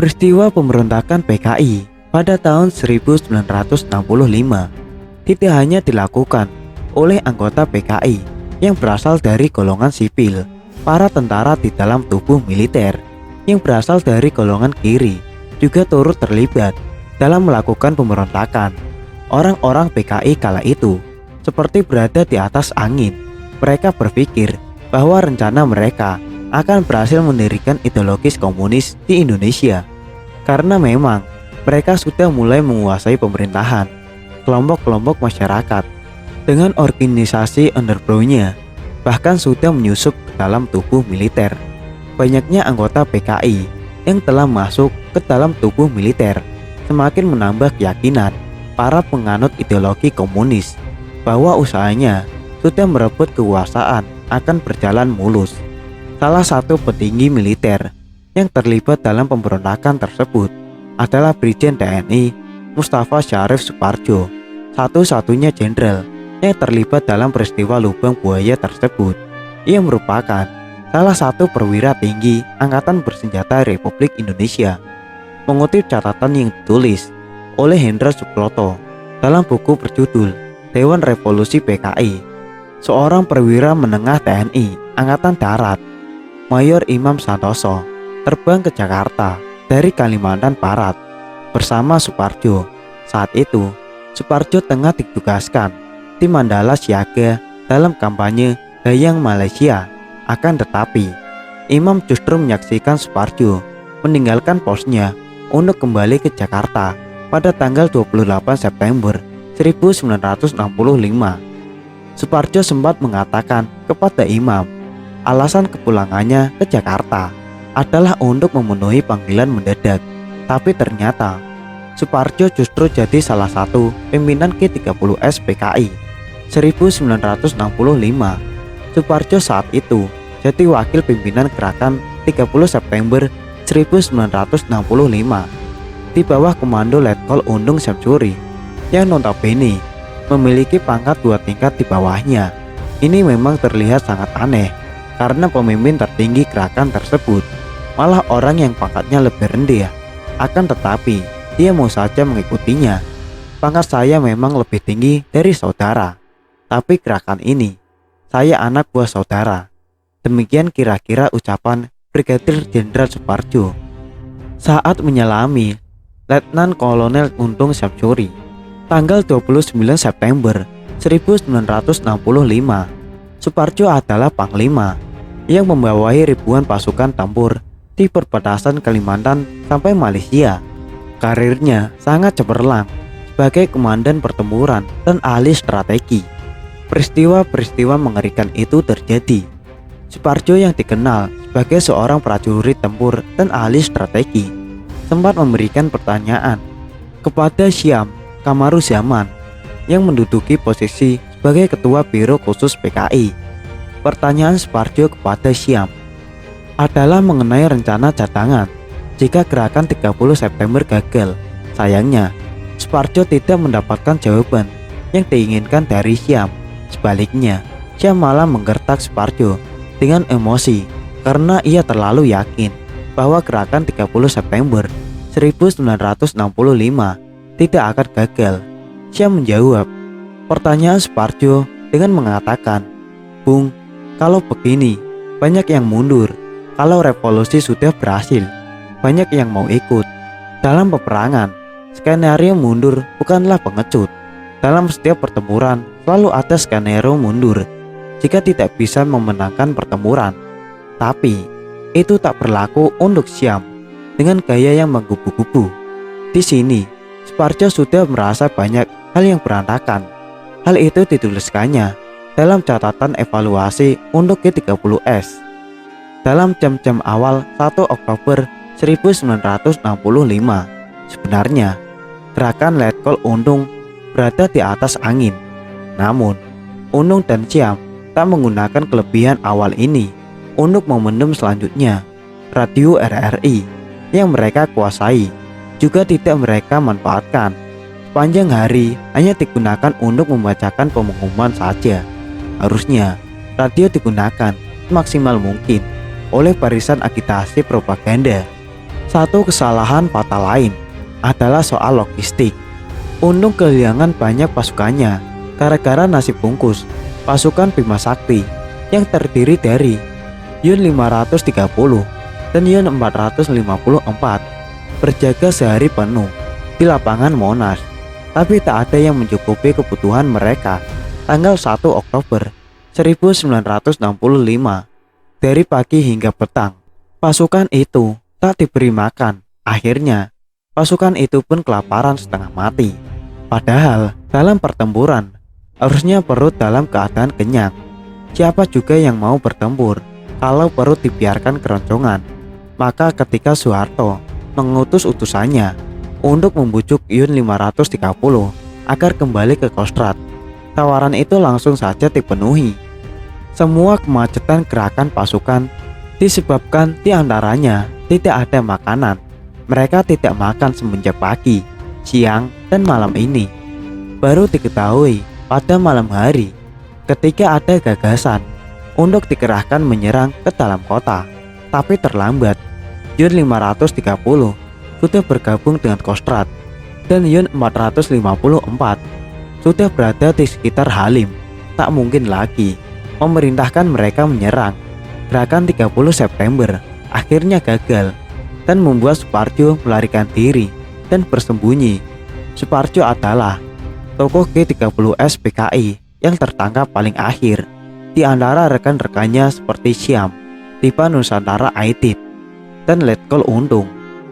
Peristiwa pemberontakan PKI pada tahun 1965 tidak hanya dilakukan oleh anggota PKI yang berasal dari golongan sipil, para tentara di dalam tubuh militer yang berasal dari golongan kiri juga turut terlibat dalam melakukan pemberontakan. Orang-orang PKI kala itu seperti berada di atas angin. Mereka berpikir bahwa rencana mereka akan berhasil mendirikan ideologis komunis di Indonesia. Karena memang mereka sudah mulai menguasai pemerintahan, kelompok-kelompok masyarakat dengan organisasi underground-nya bahkan sudah menyusup ke dalam tubuh militer. Banyaknya anggota PKI yang telah masuk ke dalam tubuh militer semakin menambah keyakinan para penganut ideologi komunis bahwa usahanya sudah merebut kekuasaan akan berjalan mulus. Salah satu petinggi militer yang terlibat dalam pemberontakan tersebut adalah Brigjen TNI Mustafa Syarif Suparjo, satu-satunya jenderal yang terlibat dalam peristiwa lubang buaya tersebut. Ia merupakan salah satu perwira tinggi Angkatan Bersenjata Republik Indonesia. Mengutip catatan yang ditulis oleh Hendra Subroto dalam buku berjudul Dewan Revolusi PKI, seorang perwira menengah TNI Angkatan Darat, Mayor Imam Santoso, terbang ke Jakarta dari Kalimantan Barat bersama Suparjo. Saat itu, Suparjo tengah ditugaskan di Mandala Siaga dalam kampanye Dayang Malaysia. Akan tetapi, Imam justru menyaksikan Suparjo meninggalkan posnya untuk kembali ke Jakarta pada tanggal 28 September 1965. Suparjo sempat mengatakan kepada Imam, alasan kepulangannya ke Jakarta adalah untuk memenuhi panggilan mendadak. Tapi ternyata Suparjo justru jadi salah satu pimpinan G30S PKI 1965. Suparjo saat itu jadi wakil pimpinan gerakan 30 September 1965 di bawah komando Letkol Undung Syamsuri yang notabene memiliki pangkat 2 tingkat di bawahnya. Ini memang terlihat sangat aneh karena pemimpin tertinggi gerakan tersebut malah orang yang pangkatnya lebih rendah. Akan tetapi dia mau saja mengikutinya. Pangkat saya memang lebih tinggi dari saudara, tapi gerakan ini saya anak buah saudara. Demikian kira-kira ucapan Brigadir Jenderal Suparjo saat menyelami Letnan Kolonel Undung Syamsuri tanggal 29 September 1965. Suparjo adalah panglima yang membawahi ribuan pasukan tempur di perbatasan Kalimantan sampai Malaysia. Karirnya sangat cemerlang sebagai komandan pertempuran dan ahli strategi. Peristiwa-peristiwa mengerikan itu terjadi. Suparjo yang dikenal sebagai seorang prajurit tempur dan ahli strategi sempat memberikan pertanyaan kepada Syam Kamaruzaman yang menduduki posisi sebagai ketua biro khusus PKI. Pertanyaan Suparjo kepada Syam adalah mengenai rencana cadangan jika gerakan 30 September gagal. Sayangnya, Suparjo tidak mendapatkan jawaban yang diinginkan dari Syam. Sebaliknya, Syam malah menggertak Suparjo dengan emosi karena ia terlalu yakin bahwa gerakan 30 September 1965 tidak akan gagal. Syam menjawab pertanyaan Suparjo dengan mengatakan, "Bung, kalau begini, banyak yang mundur. Kalau revolusi sudah berhasil, banyak yang mau ikut. Dalam peperangan, skenario mundur bukanlah pengecut. Dalam setiap pertempuran, selalu ada skenario mundur jika tidak bisa memenangkan pertempuran." Tapi, itu tak berlaku untuk Syam dengan gaya yang menggubu-gubu. Di sini, Suparjo sudah merasa banyak hal yang berantakan. Hal itu dituliskannya dalam catatan evaluasi untuk G30S. Dalam jam-jam awal 1 Oktober 1965, sebenarnya gerakan Letkol Undung berada di atas angin. Namun, Undung dan Syam tak menggunakan kelebihan awal ini untuk memendam selanjutnya. Radio RRI yang mereka kuasai juga tidak mereka manfaatkan. Sepanjang hari hanya digunakan untuk membacakan pengumuman saja. Harusnya radio digunakan semaksimal mungkin oleh barisan agitasi propaganda. Satu kesalahan fatal lain adalah soal logistik. Untung kehilangan banyak pasukannya gara-gara nasi bungkus pasukan Bima Sakti yang terdiri dari Yun 530 dan Yun 454 berjaga sehari penuh di lapangan Monas, tapi tak ada yang mencukupi kebutuhan mereka. Tanggal 1 Oktober 1965, dari pagi hingga petang, pasukan itu tak diberi makan. Akhirnya, pasukan itu pun kelaparan setengah mati. Padahal, dalam pertempuran, harusnya perut dalam keadaan kenyang. Siapa juga yang mau bertempur kalau perut dibiarkan keroncongan? Maka ketika Soeharto mengutus utusannya untuk membujuk Yun 530 agar kembali ke Kostrad, tawaran itu langsung saja dipenuhi. Semua kemacetan gerakan pasukan disebabkan diantaranya tidak ada makanan. Mereka tidak makan semenjak pagi, siang, dan malam ini. Baru diketahui pada malam hari ketika ada gagasan untuk dikerahkan menyerang ke dalam kota, tapi terlambat. Yun 530 sudah bergabung dengan Kostrad dan Yun 454 sudah berada di sekitar Halim. Tak mungkin lagi memerintahkan mereka menyerang. Gerakan 30 September akhirnya gagal dan membuat Suparjo melarikan diri dan bersembunyi. Suparjo adalah tokoh G30S PKI yang tertangkap paling akhir di antara rekan-rekannya seperti Syam, Dipa Nusantara Aidit, dan Letkol Untung.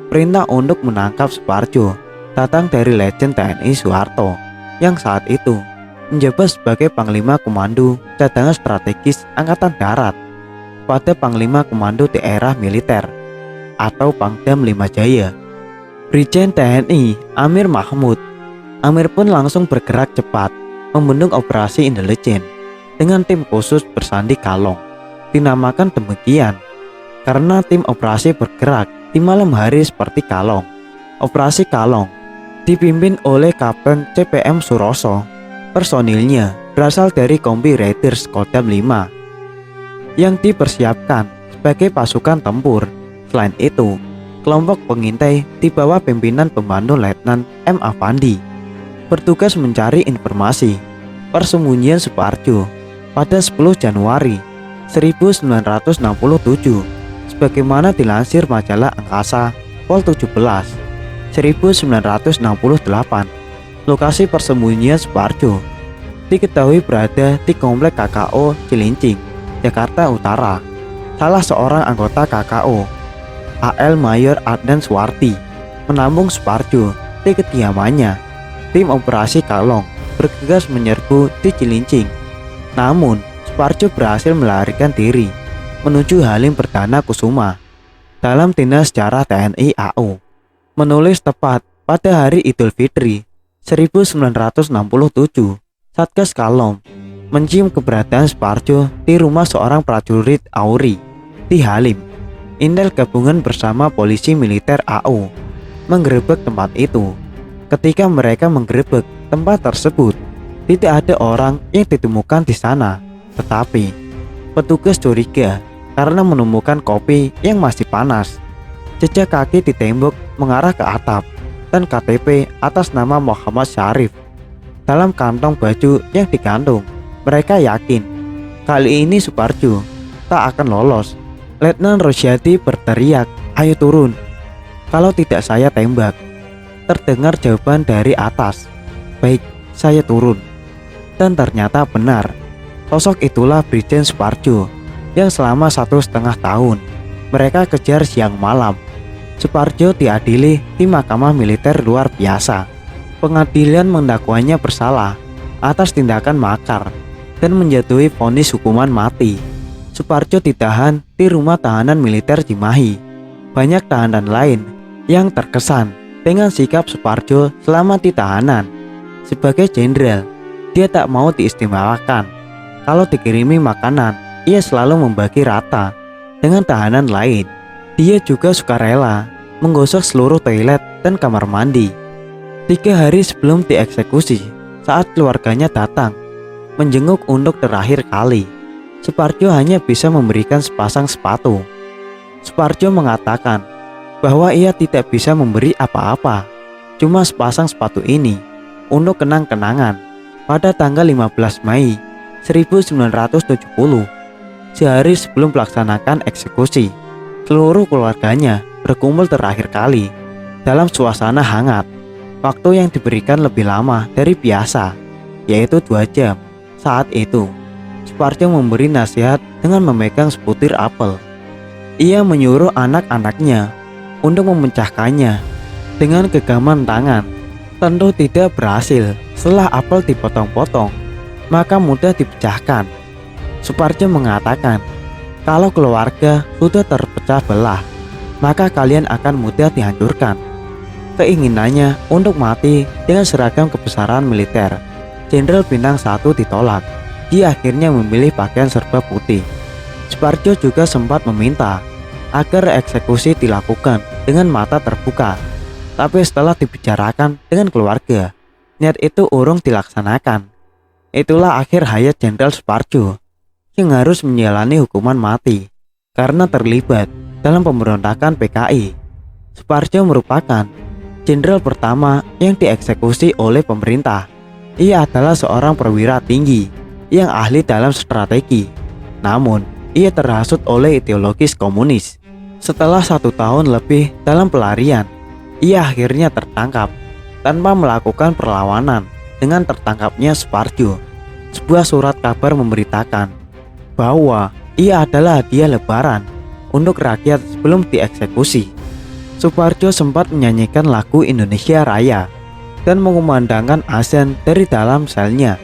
Perintah untuk menangkap Suparjo datang dari legend TNI Soeharto yang saat itu menjabat sebagai Panglima Komando Cadangan Strategis Angkatan Darat pada Panglima Komando Daerah Militer atau Pangdam 5 Jaya. Brigjen TNI Amir Mahmud. Amir pun langsung bergerak cepat membentuk operasi intelijen dengan tim khusus bersandi Kalong. Dinamakan demikian karena tim operasi bergerak di malam hari seperti Kalong. Operasi Kalong dipimpin oleh Kapten CPM Suroso. Personilnya berasal dari Kompi Raiders Kodam 5 yang dipersiapkan sebagai pasukan tempur. Selain itu, kelompok pengintai di bawah pimpinan pembantu Letnan M. Afandi bertugas mencari informasi persembunyian Suparjo pada 10 Januari 1967 sebagaimana dilansir majalah Angkasa Pol 17 1968. Lokasi persembunyian Suparjo diketahui berada di Komplek KKO Cilincing, Jakarta Utara. Salah seorang anggota KKO, AL Mayor Adnan Suwarti, menampung Suparjo di kediamannya. Tim operasi Kalong bergegas menyerbu di Cilincing. Namun, Suparjo berhasil melarikan diri menuju Halim Perdana Kusuma. Dalam Dinas Sejarah TNI AU menulis tepat pada hari Idul Fitri 1967, Satgas Kalong mencium keberadaan Suparjo di rumah seorang prajurit AURI di Halim. Intel gabungan bersama polisi militer AU menggerebek tempat itu. Ketika mereka menggerebek tempat tersebut, tidak ada orang yang ditemukan di sana. Tetapi petugas curiga karena menemukan kopi yang masih panas, jejak kaki di tembok mengarah ke atap, dan KTP atas nama Muhammad Syarif dalam kantong baju yang digantung. Mereka yakin kali ini Suparjo tak akan lolos. Letnan Rosyadi berteriak, "Ayo turun, kalau tidak saya tembak." Terdengar jawaban dari atas, "Baik, saya turun." Dan ternyata benar, sosok itulah Brigjen Suparjo yang selama 1,5 tahun mereka kejar siang malam. Suparjo diadili di Mahkamah Militer luar biasa. Pengadilan mendakwanya bersalah atas tindakan makar dan menjatuhi vonis hukuman mati. Suparjo ditahan di rumah tahanan militer Cimahi. Banyak tahanan lain yang terkesan dengan sikap Suparjo selama di tahanan. Sebagai jenderal, dia tak mau diistimewakan. Kalau dikirimi makanan, ia selalu membagi rata dengan tahanan lain. Dia juga sukarela menggosok seluruh toilet dan kamar mandi. 3 hari sebelum dieksekusi, saat keluarganya datang menjenguk untuk terakhir kali, Suparjo hanya bisa memberikan sepasang sepatu. Suparjo mengatakan bahwa ia tidak bisa memberi apa-apa, cuma sepasang sepatu ini untuk kenang-kenangan. Pada tanggal 15 Mei 1970, sehari sebelum melaksanakan eksekusi, seluruh keluarganya berkumpul terakhir kali dalam suasana hangat. Waktu yang diberikan lebih lama dari biasa, yaitu 2 jam. Saat itu, Suparjo memberi nasihat dengan memegang sebutir apel. Ia menyuruh anak-anaknya untuk memecahkannya dengan genggaman tangan. Tentu tidak berhasil. Setelah apel dipotong-potong, maka mudah dipecahkan. Suparjo mengatakan, kalau keluarga sudah terpecah belah, maka kalian akan mudah dihancurkan. Keinginannya untuk mati dengan seragam kebesaran militer Jenderal Bintang 1 ditolak. Dia akhirnya memilih pakaian serba putih. Suparjo juga sempat meminta agar eksekusi dilakukan dengan mata terbuka. Tapi setelah dibicarakan dengan keluarga, niat itu urung dilaksanakan. Itulah akhir hayat Jenderal Suparjo yang harus menjalani hukuman mati karena terlibat dalam pemberontakan PKI. Suparjo merupakan jenderal pertama yang dieksekusi oleh pemerintah. Ia adalah seorang perwira tinggi yang ahli dalam strategi. Namun, ia terhasut oleh ideologis komunis. Setelah 1 tahun lebih dalam pelarian, ia akhirnya tertangkap. Tanpa melakukan perlawanan dengan tertangkapnya Suparjo, sebuah surat kabar memberitakan bahwa ia adalah hadiah lebaran untuk rakyat sebelum dieksekusi. Suparjo sempat menyanyikan lagu Indonesia Raya dan mengumandangkan azan dari dalam selnya.